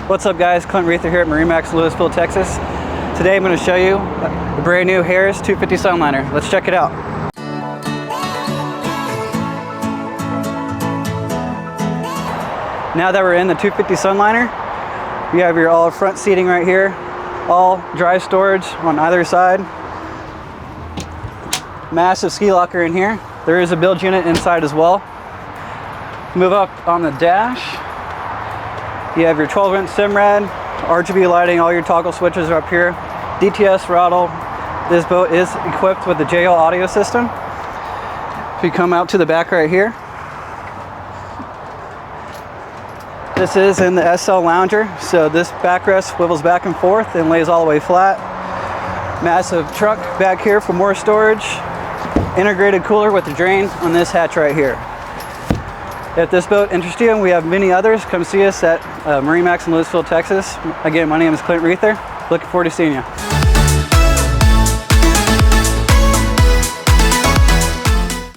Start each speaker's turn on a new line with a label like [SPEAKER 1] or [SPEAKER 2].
[SPEAKER 1] What's up guys, Clint Riether here at MarineMax, Lewisville, Texas. Today I'm going to show you a brand new Harris 250 Sunliner. Let's check it out. Now that we're in the 250 Sunliner, you have your all front seating right here, all dry storage on either side. Massive ski locker in here. There is a bilge unit inside as well. Move up on the dash. You have your 12-inch Simrad, RGB lighting, all your toggle switches are up here. DTS throttle. This boat is equipped with the JL audio system. If you come out to the back right here, this is in the SL Lounger, so this backrest swivels back and forth and lays all the way flat. Massive truck back here for more storage. Integrated cooler with the drain on this hatch right here. If this boat interests you, and we have many others, come see us at MarineMax in Lewisville, Texas. Again, my name is Clint Riether. Looking forward to seeing you.